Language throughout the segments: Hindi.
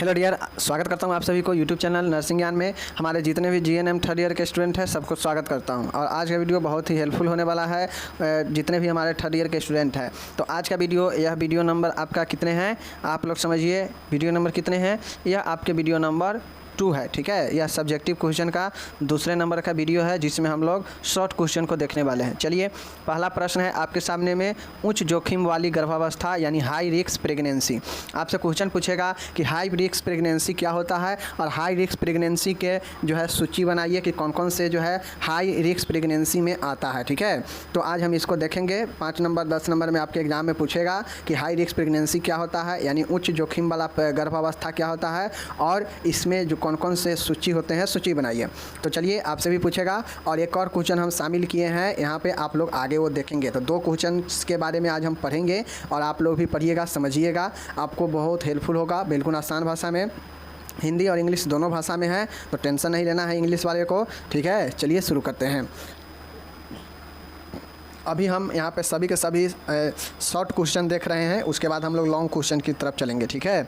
हेलो डियर, स्वागत करता हूं आप सभी को यूट्यूब चैनल नर्सिंग ज्ञान में। हमारे जितने भी जीएनएम थर्ड ईयर के स्टूडेंट हैं सबको स्वागत करता हूं। और आज का वीडियो बहुत ही हेल्पफुल होने वाला है जितने भी हमारे थर्ड ईयर के स्टूडेंट हैं। तो आज का वीडियो, यह वीडियो नंबर आपका कितने हैं आप लोग समझिए। वीडियो नंबर कितने हैं, यह आपके वीडियो नंबर 2 है। ठीक है, यह सब्जेक्टिव क्वेश्चन का दूसरे नंबर का वीडियो है जिसमें हम लोग शॉर्ट क्वेश्चन को देखने वाले हैं। चलिए, पहला प्रश्न है आपके सामने में, उच्च जोखिम वाली गर्भावस्था यानी हाई रिस्क प्रेगनेंसी। आपसे क्वेश्चन पूछेगा कि हाई रिस्क प्रेगनेंसी क्या होता है और हाई रिस्क प्रेगनेंसी के जो है सूची बनाइए कि कौन कौन से जो है हाई रिस्क प्रेगनेंसी में आता है। ठीक है, तो आज हम इसको देखेंगे। 5 नंबर 10 नंबर में आपके एग्जाम में पूछेगा कि हाई रिस्क प्रेगनेंसी क्या होता है, यानी उच्च जोखिम वाला गर्भावस्था क्या होता है, और इसमें जो कौन कौन से सूची होते हैं सूची बनाइए। तो चलिए, आपसे भी पूछेगा। और एक और क्वेश्चन हम शामिल किए हैं यहाँ पे, आप लोग आगे वो देखेंगे। तो 2 क्वेश्चन के बारे में आज हम पढ़ेंगे और आप लोग भी पढ़िएगा, समझिएगा, आपको बहुत हेल्पफुल होगा। बिल्कुल आसान भाषा में, हिंदी और इंग्लिश दोनों भाषा में है, तो टेंशन नहीं लेना है इंग्लिश वाले को। ठीक है, चलिए शुरू करते हैं। अभी हम यहाँ पे सभी के सभी शॉर्ट क्वेश्चन देख रहे हैं, उसके बाद हम लोग लॉन्ग क्वेश्चन की तरफ चलेंगे। ठीक है,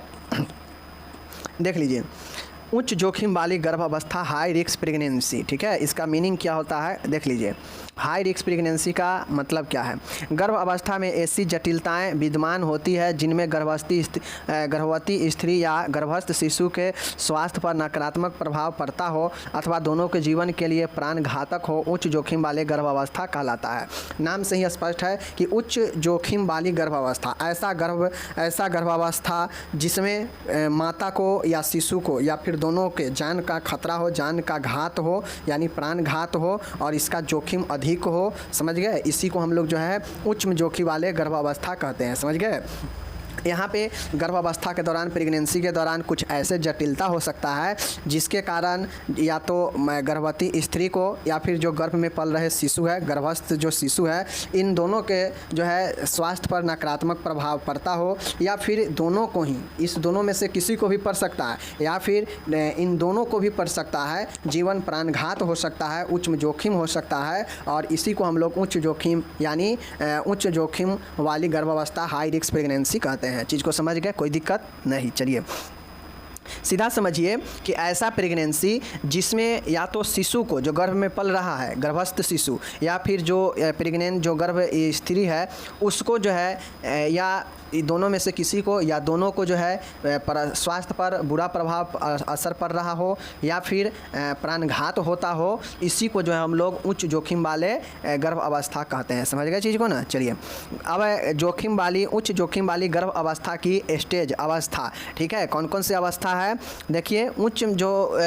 देख लीजिए, उच्च जोखिम वाली गर्भावस्था हाई रिस्क प्रेगनेंसी। ठीक है, इसका मीनिंग क्या होता है देख लीजिए। हाई रिस्क प्रेगनेंसी का मतलब क्या है? गर्भ अवस्था में ऐसी जटिलताएं विद्यमान होती है जिनमें गर्भवती स्त्री या गर्भस्थ शिशु के स्वास्थ्य पर नकारात्मक प्रभाव पड़ता हो अथवा दोनों के जीवन के लिए प्राण घातक हो, उच्च जोखिम वाले गर्भावस्था कहलाता है। नाम से ही स्पष्ट है कि उच्च जोखिम वाली गर्भावस्था ऐसा गर्भावस्था जिसमें माता को या शिशु को या फिर दोनों के जान का खतरा हो, जान का घात हो, यानी प्राण घात हो, और इसका जोखिम अधिक हो। समझ गए? इसी को हम लोग जो है उच्च जोखिम वाले गर्भावस्था कहते हैं। समझ गए? यहाँ पे गर्भावस्था के दौरान, प्रेगनेंसी के दौरान कुछ ऐसे जटिलता हो सकता है जिसके कारण या तो गर्भवती स्त्री को या फिर जो गर्भ में पल रहे शिशु है, गर्भस्थ जो शिशु है, इन दोनों के जो है स्वास्थ्य पर नकारात्मक प्रभाव पड़ता हो, या फिर दोनों को ही, इस दोनों में से किसी को भी पड़ सकता है, या फिर इन दोनों को भी पड़ सकता है। जीवन प्राणघात हो सकता है, उच्च जोखिम हो सकता है, और इसी को हम लोग उच्च जोखिम यानी उच्च जोखिम वाली गर्भावस्था हाई रिस्क प्रेगनेंसी कहते हैं। चीज़ को समझ गए? कोई दिक्कत नहीं। चलिए सीधा समझिए कि ऐसा प्रेगनेंसी जिसमें या तो शिशु को, जो गर्भ में पल रहा है, गर्भस्थ शिशु, या फिर जो प्रेग्नेंट जो गर्भ स्त्री है उसको जो है, या दोनों में से किसी को या दोनों को जो है स्वास्थ्य पर बुरा प्रभाव असर पड़ रहा हो या फिर प्राणघात होता हो, इसी को जो है हम लोग उच्च जोखिम वाले गर्भ अवस्था कहते हैं। समझ गए चीज़ को ना? चलिए, अब उच्च जोखिम वाली गर्भ अवस्था की स्टेज अवस्था। ठीक है, कौन कौन सी अवस्था है देखिए। उच्च जो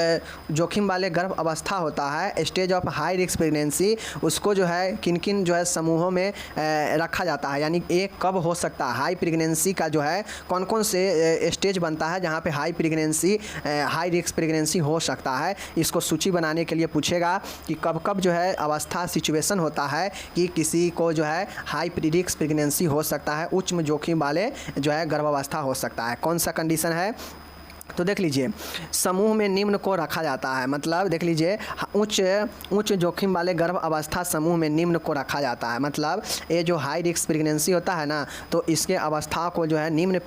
जोखिम वाले गर्भ अवस्था होता है, stage of high risk pregnancy, उसको जो है किन किन जो है समूहों में रखा जाता है, यानी एक कब हो सकता है हाई प्रेगनेंसी का जो है कौन कौन से स्टेज बनता है जहाँ पे हाई रिस्क प्रेगनेंसी हो सकता है। इसको सूची बनाने के लिए पूछेगा कि कब कब जो है अवस्था सिचुएशन होता है कि किसी को जो है हाई रिस्क प्रेगनेंसी हो सकता है, उच्च जोखिम वाले जो है गर्भावस्था हो सकता है। कौन सा कंडीशन है? तो देख लीजिए, समूह में निम्न को रखा जाता है। मतलब देख लीजिए, उच्च जोखिम वाले गर्भ अवस्था समूह में निम्न को रखा जाता है। मतलब ये जो हाई रिस्क प्रेगनेंसी होता है ना, तो इसके अवस्था को जो है निम्न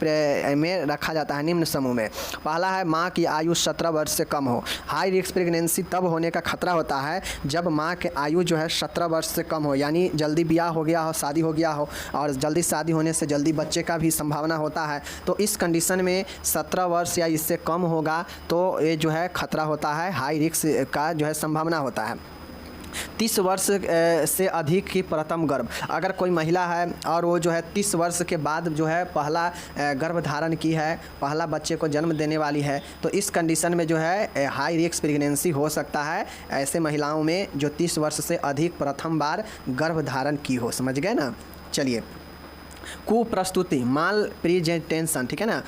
में रखा जाता है, निम्न समूह में। पहला है माँ की आयु 17 वर्ष से कम हो। हाई रिस्क प्रेगनेंसी तब होने का खतरा होता है जब माँ के आयु जो है 17 वर्ष से कम हो, यानी जल्दी ब्याह हो गया हो, शादी हो गया हो, और जल्दी शादी होने से जल्दी बच्चे का भी संभावना होता है। तो इस कंडीशन में 17 वर्ष या इससे कम होगा तो ये जो है खतरा होता है, हाई रिस्क का जो है संभावना होता है। 30 वर्ष से अधिक की प्रथम गर्भ, अगर कोई महिला है और वो जो है 30 वर्ष के बाद जो है पहला गर्भ धारण की है, पहला बच्चे को जन्म देने वाली है, तो इस कंडीशन में जो है हाई रिस्क प्रेगनेंसी हो सकता है ऐसे महिलाओं में जो 30 वर्ष से अधिक प्रथम बार गर्भ धारण की हो। समझ गए ना? चलिए, कुप्रस्तुति, माल प्रेजेंटेशन। ठीक है ना?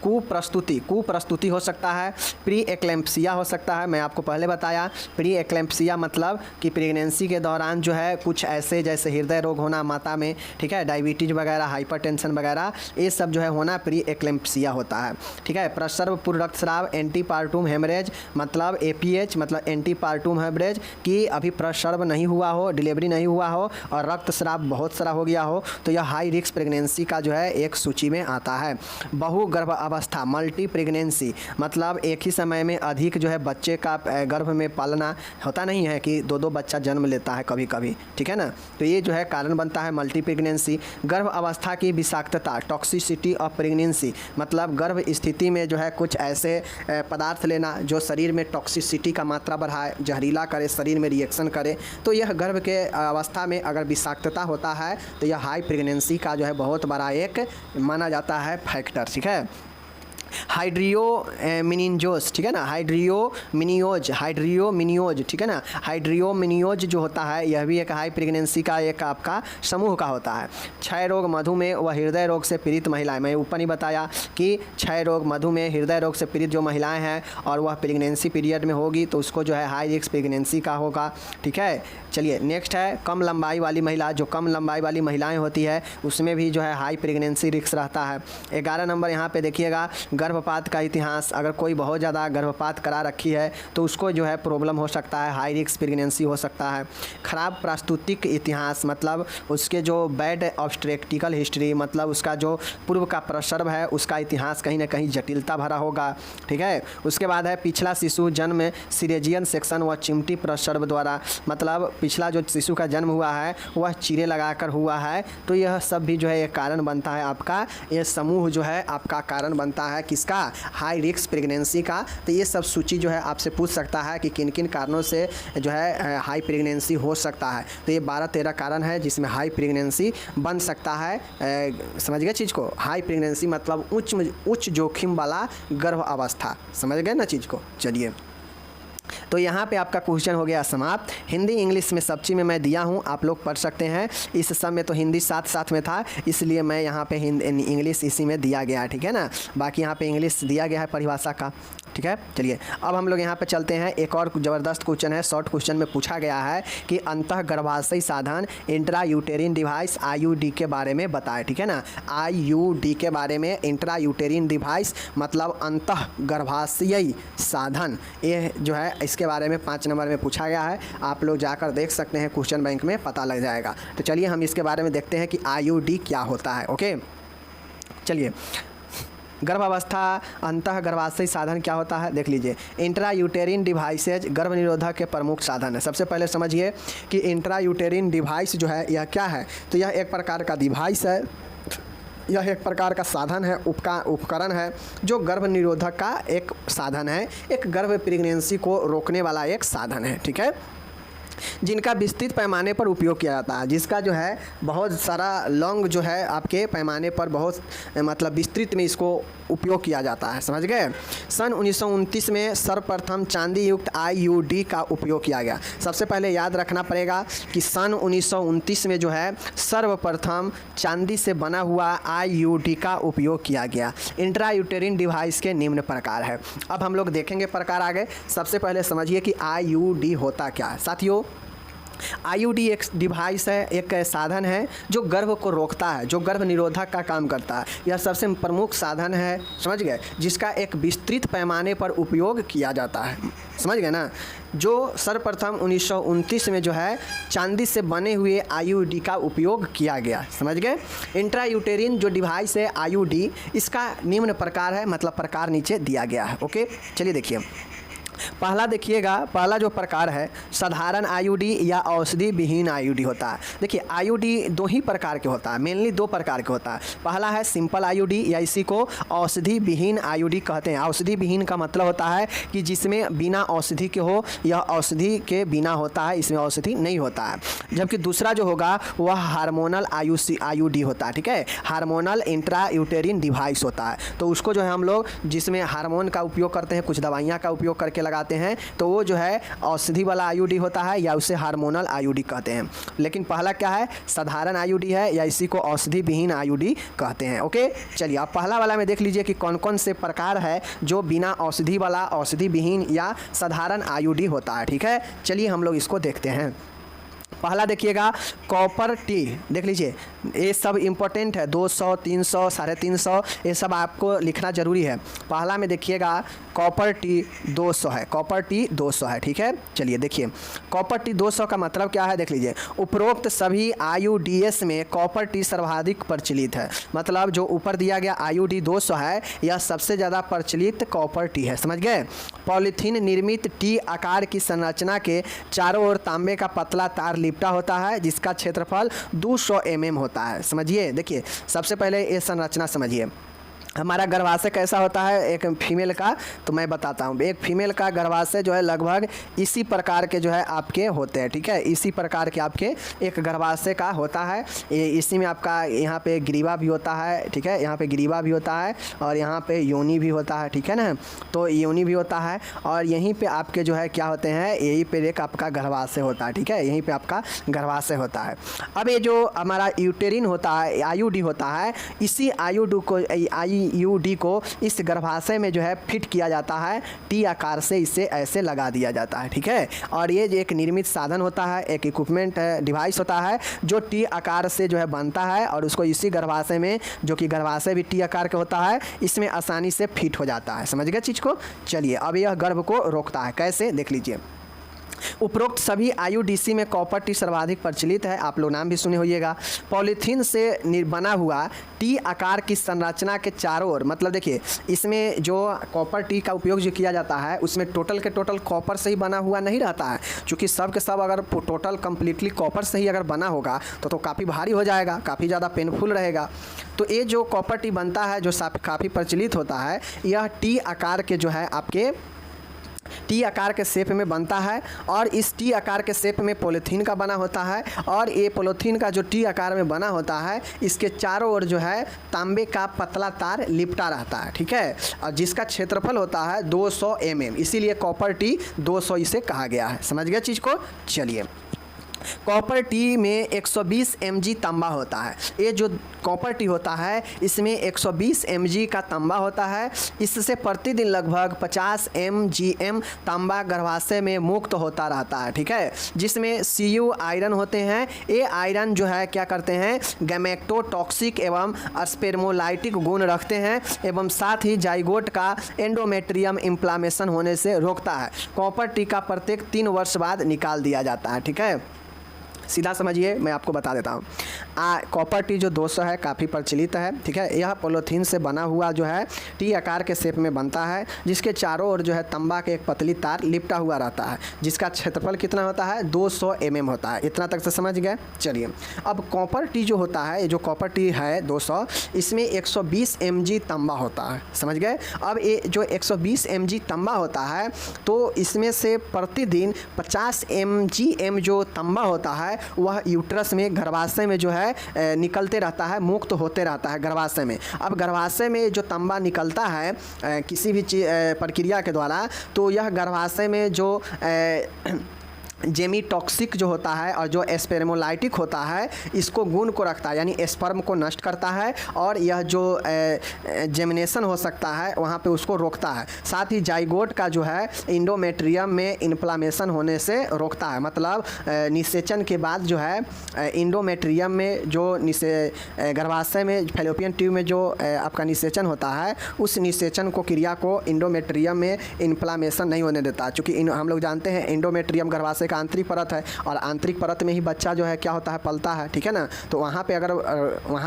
कुप्रस्तुति हो सकता है। प्री एक्लेम्पसिया हो सकता है, मैं आपको पहले बताया। प्री एक्लेम्पसिया मतलब कि प्रेगनेंसी के दौरान जो है कुछ ऐसे जैसे हृदय रोग होना माता में, ठीक है, डायबिटीज़ वगैरह, हाइपरटेंशन वगैरह, ये सब जो है होना प्री एक्लेम्पसिया होता है। ठीक है, प्रसव पूर्व रक्तस्राव, एंटीपार्टम हेमरेज मतलब APH मतलब एंटीपार्टम हेमरेज, कि अभी प्रसव नहीं हुआ हो, डिलीवरी नहीं हुआ हो और रक्तस्राव बहुत सारा हो गया हो, तो यह हाई रिस्क प्रेगनेंसी का जो है एक सूची में आता है। बहुगर्भ अवस्था मल्टी प्रेगनेंसी मतलब एक ही समय में अधिक जो है बच्चे का गर्भ में पालना होता नहीं है कि दो दो बच्चा जन्म लेता है कभी कभी, ठीक है ना। तो ये जो है कारण बनता है मल्टी प्रेगनेंसी। गर्भ अवस्था की विषाक्तता टॉक्सिसिटी ऑफ प्रेगनेंसी मतलब गर्भ स्थिति में जो है कुछ ऐसे पदार्थ लेना जो शरीर में टॉक्सिसिटी का मात्रा बढ़ाए, जहरीला करे, शरीर में रिएक्शन करे, तो यह गर्भ के अवस्था में अगर विषाक्तता होता है तो यह हाई प्रेगनेंसी का जो है बहुत बड़ा एक माना जाता है फैक्टर, ठीक है। हाइड्रियोमिनियोज, ठीक है ना, हाइड्रियोमिनियोज, ठीक है ना, हाइड्रियोमिनियोज जो होता है यह भी एक हाई प्रेगनेंसी का एक आपका समूह का होता है। क्षय रोग, मधुमेह व हृदय रोग से पीड़ित महिलाएं, मैं ऊपर ही बताया कि क्षय रोग, मधुमेह, हृदय रोग से पीड़ित जो महिलाएं हैं और वह प्रेगनेंसी पीरियड में होगी तो उसको जो है हाई रिस्क प्रेगनेंसी का होगा, ठीक है। चलिए नेक्स्ट है कम लंबाई वाली महिला, जो कम लंबाई वाली महिलाएं होती है उसमें भी जो है हाई प्रेगनेंसी रिस्क रहता है। 11 नंबर यहाँ पे देखिएगा गर्भपात का इतिहास, अगर कोई बहुत ज़्यादा गर्भपात करा रखी है तो उसको जो है प्रॉब्लम हो सकता है, हाई रिस्क प्रेगनेंसी हो सकता है। खराब प्रस्तुतिक इतिहास मतलब उसके जो बैड ऑब्स्टेट्रिकल हिस्ट्री मतलब उसका जो पूर्व का प्रसव है उसका इतिहास कहीं ना कहीं जटिलता भरा होगा, ठीक है। उसके बाद है पिछला शिशु जन्म सिरेजियन सेक्शन व चिमटी प्रसव द्वारा मतलब पिछला जो शिशु का जन्म हुआ है वह चीरे लगाकर हुआ है, तो यह सब भी जो है एक कारण बनता है आपका, ये समूह जो है आपका कारण बनता है किसका, हाई रिस्क प्रेगनेंसी का। तो ये सब सूची जो है आपसे पूछ सकता है कि किन किन कारणों से जो है हाई प्रेगनेंसी हो सकता है। तो ये 12-13 कारण है जिसमें हाई प्रेगनेंसी बन सकता है। समझ गए चीज़ को, हाई प्रेगनेंसी मतलब उच्च जोखिम वाला गर्भ अवस्था, समझ गए ना चीज़ को। चलिए तो यहाँ पे आपका क्वेश्चन हो गया समाप्त। हिंदी इंग्लिश में सब चीज़ में मैं दिया हूँ, आप लोग पढ़ सकते हैं। इस सब में तो हिंदी साथ साथ में था इसलिए मैं यहाँ पे इंग्लिश इसी में दिया गया है, ठीक है ना। बाकी यहाँ पे इंग्लिश दिया गया है परिभाषा का, ठीक है। चलिए अब हम लोग यहाँ पे चलते हैं, एक और ज़बरदस्त क्वेश्चन है, शॉर्ट क्वेश्चन में पूछा गया है कि अंतः गर्भाशयी साधन इंट्रा यूटेरिन डिवाइस IUD के बारे में बताएं, ठीक है ना। IUD के बारे में इंट्रा यूटेरिन डिवाइस मतलब अंतः गर्भाशयी साधन, ये जो है इसके बारे में 5 नंबर में पूछा गया है। आप लोग जाकर देख सकते हैं, क्वेश्चन बैंक में पता लग जाएगा। तो चलिए हम इसके बारे में देखते हैं कि IUD क्या होता है। ओके चलिए, गर्भावस्था अंतः गर्भाशयी साधन क्या होता है देख लीजिए। इंट्रा यूटेरिन डिवाइसेज गर्भ निरोधक के प्रमुख साधन है। सबसे पहले समझिए कि इंट्रा यूटेरिन डिवाइस जो है यह क्या है, तो यह एक प्रकार का डिवाइस है, यह एक प्रकार का साधन है, उपकरण है जो गर्भ निरोधक का एक साधन है, एक गर्भ प्रेगनेंसी को रोकने वाला एक साधन है, ठीक है, जिनका विस्तृत पैमाने पर उपयोग किया जाता है, जिसका जो है बहुत सारा लॉन्ग जो है आपके पैमाने पर बहुत मतलब विस्तृत में इसको उपयोग किया जाता है, समझ गए। सन 1929 में सर्वप्रथम चांदी युक्त IUD का उपयोग किया गया। सबसे पहले याद रखना पड़ेगा कि सन 1929 में जो है सर्वप्रथम चांदी से बना हुआ IUD का उपयोग किया गया। इंट्रा यूटेरिन डिवाइस के निम्न प्रकार है। अब हम लोग देखेंगे प्रकार आगे। सबसे पहले समझिए कि IUD होता क्या है साथियों। IUD एक डिवाइस है, एक साधन है जो गर्भ को रोकता है, जो गर्भ निरोधक का काम करता है। यह सबसे प्रमुख साधन है, समझ गए, जिसका एक विस्तृत पैमाने पर उपयोग किया जाता है, समझ गए ना। जो सर्वप्रथम 1929 में जो है चांदी से बने हुए IUD का उपयोग किया गया, समझ गए। इंट्रा यूटेरिन जो डिवाइस है IUD, इसका निम्न प्रकार है, मतलब प्रकार नीचे दिया गया है। ओके चलिए देखिए, पहला देखिएगा, पहला जो प्रकार है साधारण IUD या औषधि विहीन IUD होता है। देखिए IUD दो ही प्रकार के होता है, मेनली 2 प्रकार के होता है। पहला है सिंपल IUD या इसी को औषधि विहीन IUD कहते हैं। औषधि विहीन का मतलब होता है कि जिसमें बिना औषधि के हो, यह औषधि के बिना होता है, इसमें औषधि नहीं होता है। जबकि दूसरा जो होगा वह हार्मोनल IUD होता है, ठीक है, हार्मोनल इंट्रा यूटेरिन डिवाइस होता है। तो उसको जो है हम लोग जिसमें हार्मोन का उपयोग करते हैं, कुछ दवाइयाँ का उपयोग करके लगाते हैं, तो वो जो है औषधि वाला IUD होता है या उसे हार्मोनल IUD कहते हैं। लेकिन पहला क्या है, साधारण IUD है या इसी को औषधि विहीन IUD कहते हैं। ओके चलिए, आप पहला वाला में देख लीजिए कि कौन कौन से प्रकार है जो बिना औषधि वाला, औषधि विहीन या साधारण IUD होता है, ठीक है। चलिए हम लोग इसको देखते हैं। पहला देखिएगा कॉपर टी, देख लीजिए ये सब इम्पोर्टेंट है, 200, 300, 350 ये सब आपको लिखना जरूरी है। पहला में देखिएगा कॉपर टी 200 है, कॉपर टी 200 है, ठीक है। चलिए देखिए कॉपर टी 200 का मतलब क्या है, देख लीजिए उपरोक्त सभी IUDs में कॉपर टी सर्वाधिक प्रचलित है। मतलब जो ऊपर दिया गया IUD 200 है यह सबसे ज़्यादा प्रचलित कॉपर टी है, समझ गए। पॉलीथीन निर्मित टी आकार की संरचना के चारों ओर तांबे का पतला तार लिपटा होता है जिसका क्षेत्रफल 200 mm होता है, समझिए। देखिए सबसे पहले ये संरचना समझिए, हमारा गर्भाशय कैसा होता है एक फीमेल का, तो मैं बताता हूँ। एक फीमेल का गर्भाशय जो है लगभग इसी प्रकार के जो है आपके होते हैं, ठीक है। इसी प्रकार के आपके एक गर्भाशय का होता है। इसी में आपका यहाँ पे ग्रीवा भी होता है, ठीक है, यहाँ पे ग्रीवा भी होता है और यहाँ पे योनि भी होता है, ठीक है ना। तो योनि भी होता है और यहीं पे आपके जो है क्या होते हैं, यहीं पे एक आपका गर्भाशय होता है, ठीक है, यहीं पे आपका गर्भाशय होता है। अब ये जो हमारा यूटेरिन होता है, IUD होता है, इसी IUD को इस गर्भाशय में जो है फिट किया जाता है, टी आकार से इसे ऐसे लगा दिया जाता है, ठीक है। और ये एक निर्मित साधन होता है, एक इक्विपमेंट डिवाइस होता है जो टी आकार से जो है बनता है और उसको इसी गर्भाशय में, जो कि गर्भाशय भी टी आकार का होता है, इसमें आसानी से फिट हो जाता है, समझ गए चीज़ को। चलिए अब यह गर्भ को रोकता है, कैसे देख लीजिए। उपरोक्त सभी IUDC में कॉपर टी सर्वाधिक प्रचलित है, आप लोग नाम भी सुने होइएगा। पॉलीथीन से बना हुआ टी आकार की संरचना के चारों ओर, मतलब देखिए इसमें जो कॉपर टी का उपयोग जो किया जाता है उसमें टोटल के टोटल कॉपर से ही बना हुआ नहीं रहता है, क्योंकि सब के सब अगर टोटल कम्प्लीटली कॉपर से ही अगर बना होगा तो काफ़ी भारी हो जाएगा, काफ़ी ज़्यादा पेनफुल रहेगा। तो ये जो कॉपर टी बनता है जो काफ़ी प्रचलित होता है, यह टी आकार के जो है आपके टी आकार के शेप में बनता है और इस टी आकार के शेप में पॉलीथीन का बना होता है और ये पॉलीथीन का जो टी आकार में बना होता है इसके चारों ओर जो है तांबे का पतला तार लिपटा रहता है, ठीक है, और जिसका क्षेत्रफल होता है 200 mm, इसीलिए कॉपर टी 200 इसे कहा गया है, समझ गए चीज़ को। चलिए कॉपर टी में 120 mg तांबा होता है। ये जो कॉपर टी होता है इसमें 120 mg का तांबा होता है। इससे प्रतिदिन लगभग 50 mgm तांबा गर्भाशय में मुक्त होता रहता है, ठीक है, जिसमें Cu आयरन होते हैं। ये आयरन जो है क्या करते हैं, गैमेटोटॉक्सिक एवं स्पेर्मोलाइटिक गुण रखते हैं एवं साथ ही जाइगोट का एंडोमेट्रियम इन्फ्लामेशन होने से रोकता है। कॉपर टी का प्रत्येक 3 वर्ष बाद निकाल दिया जाता है, ठीक है। सीधा समझिए, मैं आपको बता देता हूँ। कॉपर टी जो 200 है काफ़ी प्रचलित है, ठीक है। यह पॉलीथीन से बना हुआ जो है टी आकार के शेप में बनता है, जिसके चारों ओर जो है तांबा के एक पतली तार लिपटा हुआ रहता है, जिसका क्षेत्रफल कितना होता है 200 mm होता है। इतना तक से समझ गए। चलिए अब कॉपर टी जो होता है, जो कॉपर टी है 200, इसमें 120 mg तांबा होता है, समझ गए। अब ये जो 120 mg तांबा होता है तो इसमें से प्रतिदिन 50 mgm जो तांबा होता है वह यूट्रस में, गर्भाशय में जो है निकलते रहता है, मुक्त होते रहता है गर्भाशय में। अब गर्भाशय में जो तांबा निकलता है किसी भी प्रक्रिया के द्वारा, तो यह गर्भाशय में जो जेमीटॉक्सिक जो होता है और जो स्पेर्मोलाइटिक होता है इसको गुण को रखता है, यानी स्पर्म को नष्ट करता है और यह जो जेमिनेशन हो सकता है वहाँ पे उसको रोकता है। साथ ही जाइगोट का जो है इंडोमेट्रियम में इन्फ्लामेशन होने से रोकता है। मतलब निषेचन के बाद जो है इंडोमेट्रियम में जो गर्भाशय में फैलोपियन ट्यूब में जो आपका निषेचन होता है, उस निषेचन को क्रिया को इंडोमेट्रियम में इन्फ्लामेशन नहीं होने देता, क्योंकि हम लोग जानते हैं इंडोमेट्रियम गर्भाशय का आंतरिक परत है और आंतरिक परत में ही बच्चा जो है क्या होता है, पलता है, ठीक है ना। तो वहाँ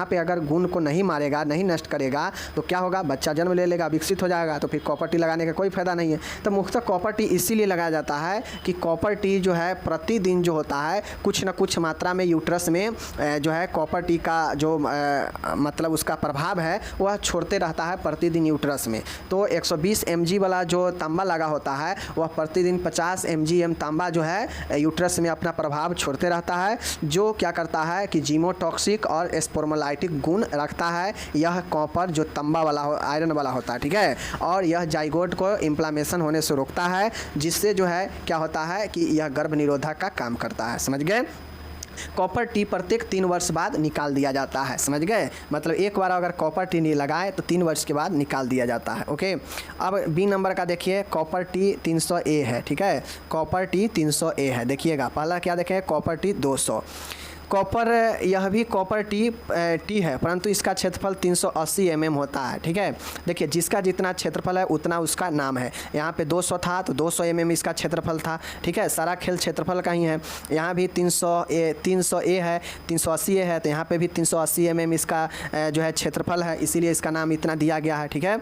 पे अगर गुण को नहीं मारेगा, नहीं नष्ट करेगा तो क्या होगा, बच्चा जन्म ले लेगा, विकसित हो जाएगा, तो फिर कॉपर टी लगाने का कोई फायदा नहीं है। तो मुख्यतः कॉपर टी इसीलिए लगाया जाता है कि कॉपर टी जो है प्रतिदिन जो होता है कुछ न कुछ मात्रा में यूट्रस में जो है कॉपर टी का जो मतलब उसका प्रभाव है वह छोड़ते रहता है प्रतिदिन यूट्रस में। तो 120 mg वाला जो तांबा लगा होता है वह प्रतिदिन 50 mgm तांबा जो है यूट्रस में अपना प्रभाव छोड़ते रहता है, जो क्या करता है कि जीमोटॉक्सिक और स्पर्मोलाइटिक गुण रखता है। यह कॉपर जो तांबा वाला आयरन वाला होता है, ठीक है, और यह जाइगोट को इन्फ्लामेशन होने से रोकता है, जिससे जो है क्या होता है कि यह गर्भ निरोधक का काम करता है, समझ गए। कॉपर टी प्रत्येक 3 वर्ष बाद निकाल दिया जाता है। समझ गए, मतलब एक बार अगर कॉपर टी नहीं लगाए तो 3 वर्ष के बाद निकाल दिया जाता है। ओके, अब बी नंबर का देखिए, कॉपर टी 300A है। ठीक है, कॉपर टी 300A है। देखिएगा, पहला क्या देखें, कॉपर टी 200। कॉपर, यह भी कॉपर टी है, परंतु इसका क्षेत्रफल 380 mm होता है। ठीक है, देखिए जिसका जितना क्षेत्रफल है उतना उसका नाम है। यहाँ पे 200 था तो 200 mm इसका क्षेत्रफल था। ठीक है, सारा खेल क्षेत्रफल का ही है। यहाँ भी 300A है, 380A है, तो यहाँ पे भी 380 mm इसका जो है क्षेत्रफल है, इसीलिए इसका नाम इतना दिया गया है। ठीक है,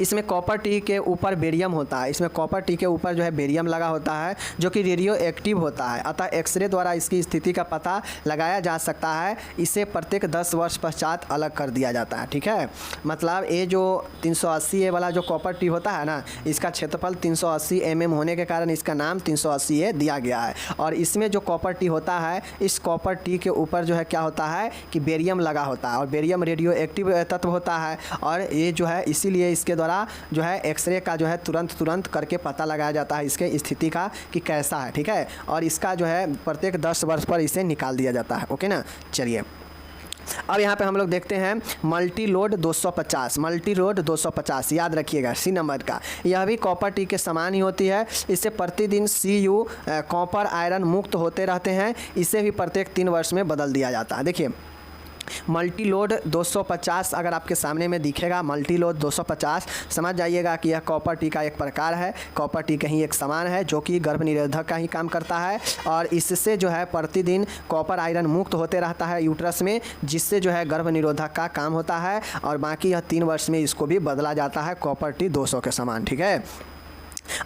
इसमें कॉपर टी के ऊपर बेरियम होता है। इसमें कॉपर टी के ऊपर जो है बेरियम लगा होता है जो कि रेडियो एक्टिव होता है, अतः एक्सरे द्वारा इसकी स्थिति का पता लगाया जा सकता है। इसे प्रत्येक 10 वर्ष पश्चात अलग कर दिया जाता है। ठीक है, मतलब ये जो 380A वाला जो कॉपर टी होता है ना, इसका क्षेत्रफल 380 mm होने के कारण इसका नाम 380A दिया गया है। और इसमें जो कॉपर टी होता है, इस कॉपर टी के ऊपर जो है क्या होता है कि बेरियम लगा होता है, और बेरियम रेडियो एक्टिव तत्व होता है। और ये जो है इसीलिए इसके द्वारा जो है एक्सरे का जो है तुरंत करके पता लगाया जाता है इसके स्थिति का कि कैसा है। ठीक है, और इसका जो है प्रत्येक 10 वर्ष पर इसे निकाल दिया जाता है। ओके ना, चलिए अब यहाँ पे हम लोग देखते हैं मल्टी लोड 250। मल्टी लोड 250 याद रखिएगा, सी नंबर का। यह भी कॉपर टी के समान ही होती है। इससे प्रतिदिन Cu कॉपर आयरन मुक्त होते रहते हैं। इसे भी प्रत्येक 3 वर्ष में बदल दिया जाता है। देखिए मल्टी लोड 250 अगर आपके सामने में दिखेगा, मल्टी लोड 250, समझ जाइएगा कि यह कॉपर टी का एक प्रकार है। कॉपर टी कहीं एक समान है जो कि गर्भ निरोधक का ही काम करता है, और इससे जो है प्रतिदिन कॉपर आयरन मुक्त होते रहता है यूट्रस में, जिससे जो है गर्भ निरोधक का काम होता है। और बाकी यह 3 वर्ष में इसको भी बदला जाता है, कॉपर टी 200 के समान। ठीक है,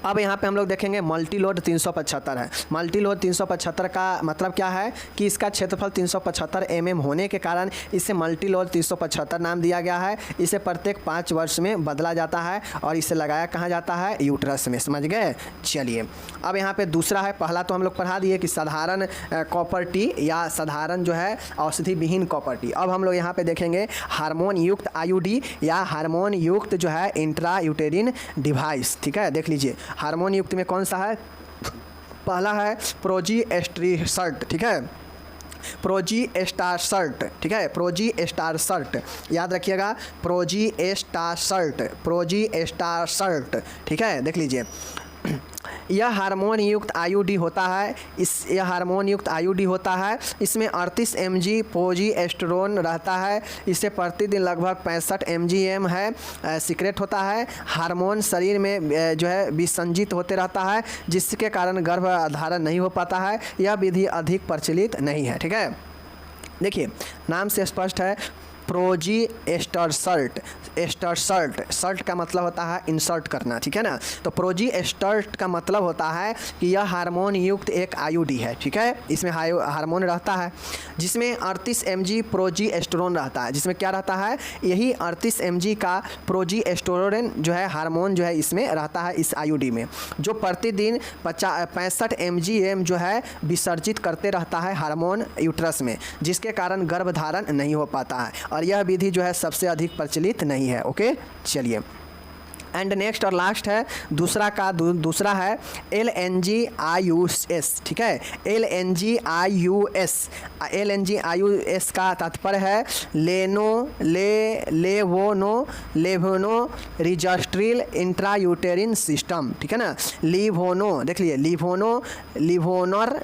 अब यहाँ पे हम लोग देखेंगे मल्टी लोड 375 है। मल्टी लोड 375 का मतलब क्या है कि इसका क्षेत्रफल 375 mm होने के कारण इसे मल्टी लोड 375 नाम दिया गया है। इसे प्रत्येक 5 वर्ष में बदला जाता है और इसे लगाया कहाँ जाता है, यूट्रस में। समझ गए, चलिए अब यहाँ पे दूसरा है। पहला तो हम लोग पढ़ा दिए कि साधारण कॉपर टी या साधारण जो है औषधि विहीन कॉपर टी। अब हम लोग यहाँ पे देखेंगे हार्मोन युक्त IUD या हार्मोन युक्त जो है इंट्रा यूटेरिन डिवाइस। ठीक है, देख लीजिए हार्मोन युक्त में कौन सा है, पहला है प्रोजेस्टेरोन। ठीक है, प्रोजेस्टेरोन। ठीक है, प्रोजेस्टेरोन याद रखिएगा, प्रोजेस्टेरोन। ठीक है, देख लीजिए यह हार्मोन युक्त IUD होता है। यह हार्मोन युक्त IUD होता है। इसमें 38 mg प्रोजेस्टेरोन रहता है। इसे प्रतिदिन लगभग 65 mgm है सीक्रेट होता है। हार्मोन शरीर में जो है विसंजित होते रहता है, जिसके कारण गर्भधारण नहीं हो पाता है। यह विधि अधिक प्रचलित नहीं है। ठीक है, देखिए नाम से स्पष्ट है, प्रोजेस्टेरोन। सर्ट का मतलब होता है इंसर्ट करना। ठीक है ना, तो प्रोजेस्टेरोन का मतलब होता है कि यह हार्मोन युक्त एक IUD है। ठीक है, इसमें हार्मोन रहता है जिसमें 38 mg प्रोजेस्टेरोन रहता है। जिसमें क्या रहता है, यही 38 mg का प्रोजेस्टेरोन जो है हार्मोन जो है इसमें रहता है, इस IUD में, जो प्रतिदिन 65 mgm जो है विसर्जित करते रहता है हार्मोन यूट्रस में, जिसके कारण गर्भधारण नहीं हो पाता है। और यह विधि जो है सबसे अधिक प्रचलित नहीं है। ओके, चलिए एंड नेक्स्ट और लास्ट है दूसरा है LNG-IUS। ठीक है, LNG-IUS का तात्पर्य है लेवोनो इंट्रायूटेरिन सिस्टम। ठीक है ना, लिवोनो देख लीजिए,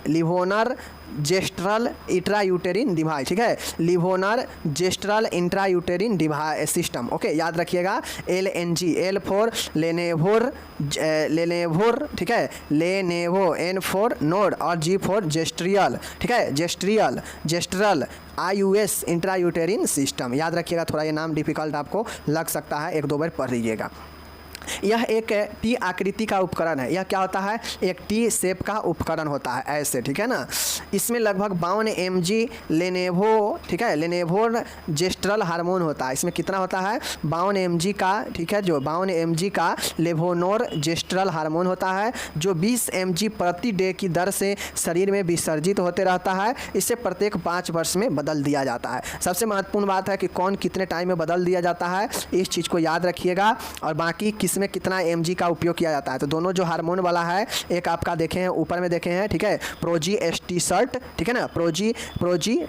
लिवोनर जेस्ट्रल इंट्रायूटेरिन डिवाइस। ठीक है, लिवोनर जेस्ट्रल इंट्रायूटेरिन डिवाइस सिस्टम। ओके, याद रखिएगा, LNG, L फॉर लेनेवोर। ठीक है, लेनेवो, N फॉर नोड और G फॉर जेस्ट्रियल। ठीक है, जेस्ट्रल IUS इंट्रायूटेरिन सिस्टम याद रखिएगा। थोड़ा ये नाम डिफिकल्ट आपको लग सकता है, 1-2 बार पढ़ लीजिएगा। यह एक टी आकृति का उपकरण है। यह क्या होता है, एक टी शेप का उपकरण होता है ऐसे। ठीक है ना, इसमें लगभग 52 mg लेनेवो, ठीक है, लेनेवोर जेस्ट्रल हार्मोन होता है। इसमें कितना होता है, 52 mg का। ठीक है, जो 52 mg का लेवोनोर जेस्ट्रल हार्मोन होता है, जो 20 mg प्रति डे की दर से शरीर में विसर्जित होते रहता है। इसे प्रत्येक 5 वर्ष में बदल दिया जाता है। सबसे महत्वपूर्ण बात है कि कौन कितने टाइम में बदल दिया जाता है, इस चीज़ को याद रखिएगा। और बाकी किस इसमें कितना mg का उपयोग किया जाता है। तो दोनों जो हार्मोन वाला है, एक आपका देखे हैं ऊपर में देखे हैं, ठीक है, प्रोजीस्टेसर्ट, ठीक है ना, प्रोजी,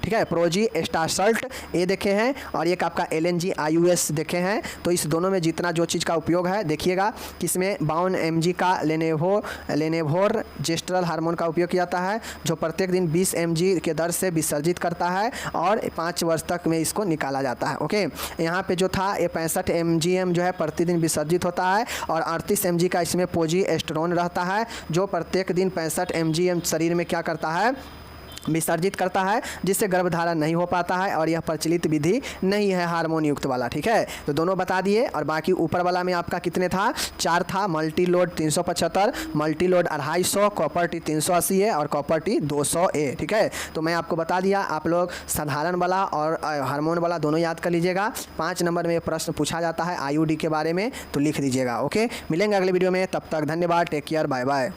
ठीक है, प्रोजीस्टेसर्ट ये देखे हैं, और एक आपका LNG IUS देखे हैं। तो इस दोनों में जितना जो चीज़ का उपयोग है देखिएगा, किसमें 52 mg का लेनेवोर जेस्ट्रल हार्मोन का उपयोग किया जाता है, जो प्रत्येक दिन 20 mg के दर से विसर्जित करता है और 5 वर्ष तक में इसको निकाला जाता है। ओके, यहाँ पे जो था ये 65 mgm जो है प्रतिदिन विसर्जित होता है, और 38 mg का इसमें प्रोजेस्टेरोन रहता है, जो प्रत्येक दिन 65 mgm शरीर में क्या करता है, विसर्जित करता है, जिससे गर्भधारण नहीं हो पाता है, और यह प्रचलित विधि नहीं है हार्मोन युक्त वाला। ठीक है, तो दोनों बता दिए। और बाकी ऊपर वाला में आपका कितने था, 4 था, multi load 375, multi load 250, copper T 380 है, और कॉपर टी 200 ए। ठीक है, तो मैं आपको बता दिया, आप लोग साधारण वाला और हार्मोन वाला दोनों याद कर लीजिएगा। 5 नंबर में प्रश्न पूछा जाता है IUD के बारे में, तो लिख दीजिएगा। ओके, मिलेंगे अगले वीडियो में, तब तक धन्यवाद, टेक केयर, बाय बाय।